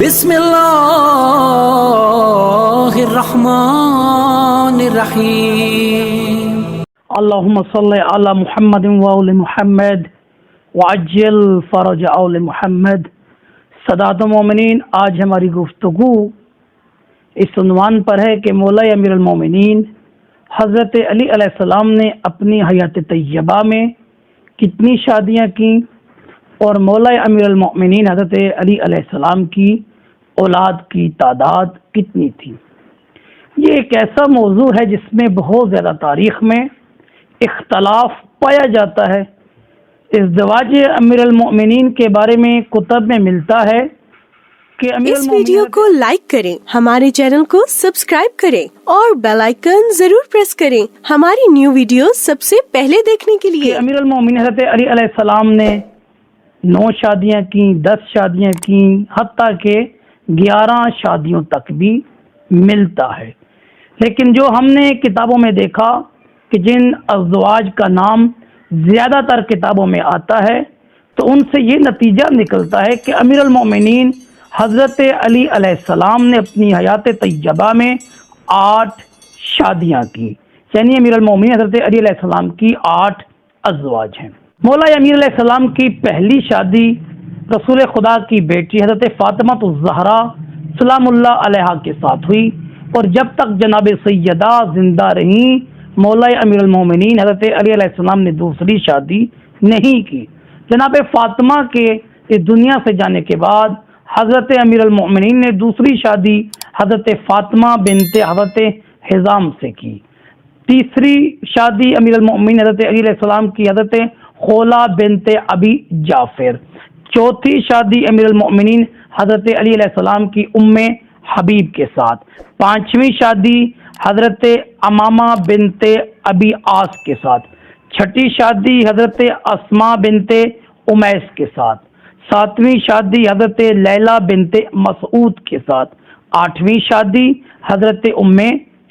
بسم اللہ الرحمن الرحیم۔ اللہم صلی علی محمد وآل محمد وعجل فرج آل محمد۔ سادات مومنین، آج ہماری گفتگو اس عنوان پر ہے کہ مولا امیر المومنین حضرت علی علیہ السلام نے اپنی حیات طیبہ میں کتنی شادیاں کیں اور مولا امیر المومنین حضرت علی علیہ السلام کی اولاد کی تعداد کتنی تھی۔ یہ ایک ایسا موضوع ہے جس میں بہت زیادہ تاریخ میں اختلاف پایا جاتا ہے۔ ازدواج امیر المومنین کے بارے میں کتب میں ملتا ہے کہ اس ویڈیو کو لائک کریں، ہمارے چینل کو سبسکرائب کریں اور بیل آئیکن ضرور پریس کریں ہماری نیو ویڈیو سب سے پہلے دیکھنے کے لیے۔ امیر المومنین حضرت علی علیہ السلام نے 9 شادیاں کیں، 10 شادیاں کیں، حتیٰ کہ 11 شادیوں تک بھی ملتا ہے۔ لیکن جو ہم نے کتابوں میں دیکھا کہ جن ازواج کا نام زیادہ تر کتابوں میں آتا ہے تو ان سے یہ نتیجہ نکلتا ہے کہ امیر المومنین حضرت علی علیہ السلام نے اپنی حیات طیبہ میں 8 شادیاں کی، یعنی امیر المومنین حضرت علی علیہ السلام کی 8 ازواج ہیں۔ مولا امیر علیہ السلام کی پہلی شادی رسول خدا کی بیٹی حضرت فاطمہ الزہرا سلام اللہ علیہا کے ساتھ ہوئی، اور جب تک جناب سیدہ زندہ رہیں مولا امیر المومنین حضرت علی علیہ السلام نے دوسری شادی نہیں کی۔ جناب فاطمہ کے اس دنیا سے جانے کے بعد حضرت امیر المومنین نے دوسری شادی حضرت فاطمہ بنت حضرت حزام سے کی۔ تیسری شادی امیر المومنین حضرت علی علیہ السلام کی حضرت خولہ بنت ابی جعفر۔ چوتھی شادی امیر المومنین حضرت علی علیہ السلام کی ام حبیب کے ساتھ۔ پانچویں شادی حضرت امامہ بنت ابی عاص کے ساتھ۔ چھٹی شادی حضرت اسماء بنت امیس کے ساتھ۔ ساتویں شادی حضرت لیلہ بنت مسعود کے ساتھ۔ آٹھویں شادی حضرت ام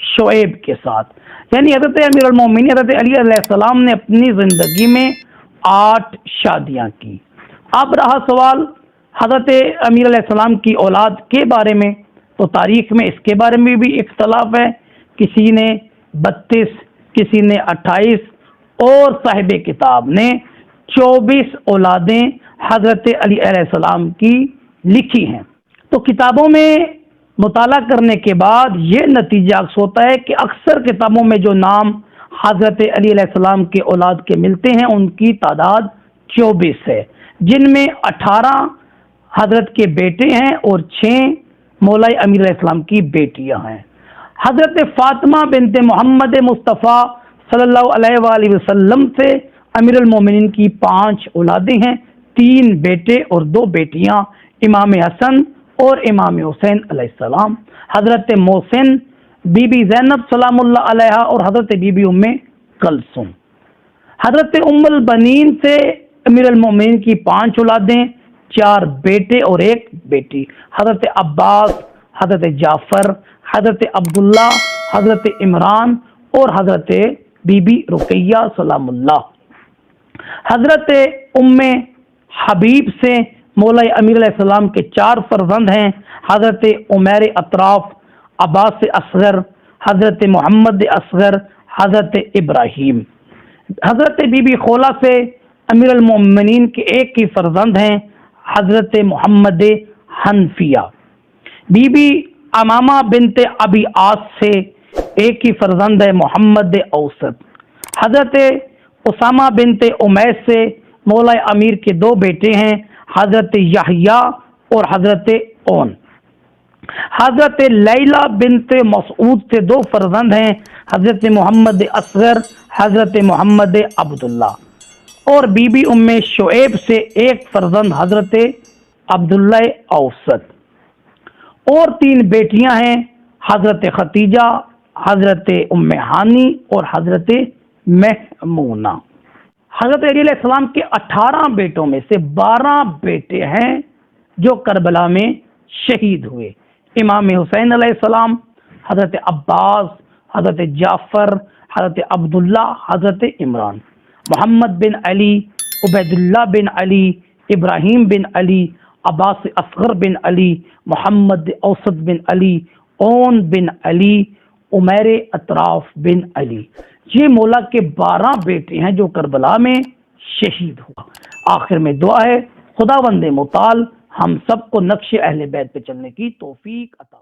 شعیب کے ساتھ۔ یعنی حضرت امیر المومنین حضرت علی علیہ السلام نے اپنی زندگی میں 8 شادیاں کی۔ اب رہا سوال حضرت امیر علیہ السلام کی اولاد کے بارے میں، تو تاریخ میں اس کے بارے میں بھی اختلاف ہے۔ کسی نے 32، کسی نے 28 اور صاحب کتاب نے 24 اولادیں حضرت علی علیہ السلام کی لکھی ہیں۔ تو کتابوں میں مطالعہ کرنے کے بعد یہ نتیجہ ہوتا ہے کہ اکثر کتابوں میں جو نام حضرت علی علیہ السلام کے اولاد کے ملتے ہیں ان کی تعداد 24 ہے، جن میں 18 حضرت کے بیٹے ہیں اور 6 مولا امیر علیہ السلام کی بیٹیاں ہیں۔ حضرت فاطمہ بنت محمد مصطفیٰ صلی اللہ علیہ وآلہ وسلم سے امیر المومنین کی 5 اولادیں ہیں، 3 بیٹے اور 2 بیٹیاں، امام حسن اور امام حسین علیہ السلام، حضرت محسن، بی بی زینب سلام اللہ علیہا اور حضرت بی بی ام کلثوم۔ حضرت ام البنین سے امیر المومنین کی 5 اولادیں، 4 بیٹے اور 1 بیٹی، حضرت عباس، حضرت جعفر، حضرت عبداللہ، حضرت عمران اور حضرت بی بی رقیہ سلام اللہ۔ حضرت ام حبیب سے مولا امیر علیہ السلام کے 4 فرزند ہیں، حضرت عمیر اطراف، عباس اصغر، حضرت محمد اصغر، حضرت ابراہیم۔ حضرت بی بی خولہ سے امیر المومنین کے 1 ہی فرزند ہیں، حضرت محمد حنفیہ۔ بی بی امامہ بنت ابی عاص سے 1 ہی فرزند ہے، محمد اوسط۔ حضرت اسامہ بنت امیس سے مولا امیر کے 2 بیٹے ہیں، حضرت یحییٰ اور حضرت اون۔ حضرت لیلہ بنت مسعود سے 2 فرزند ہیں، حضرت محمد اصغر، حضرت محمد عبداللہ۔ اور بی بی ام شعیب سے 1 فرزند حضرت عبداللہ اوسط، اور 3 بیٹیاں ہیں، حضرت ختیجہ، حضرت ام ہانی اور حضرت محمونہ۔ حضرت علی علیہ السلام کے 18 بیٹوں میں سے 12 بیٹے ہیں جو کربلا میں شہید ہوئے۔ امام حسین علیہ السلام، حضرت عباس، حضرت جعفر، حضرت عبداللہ، حضرت عمران، محمد بن علی، عبید اللہ بن علی، ابراہیم بن علی، عباس اصغر بن علی، محمد اوسط بن علی، اون بن علی، عمیر اطراف بن علی، یہ مولا کے 12 بیٹے ہیں جو کربلا میں شہید ہوا۔ آخر میں دعا ہے خداوند متعال ہم سب کو نقش اہل بیت پہ چلنے کی توفیق عطا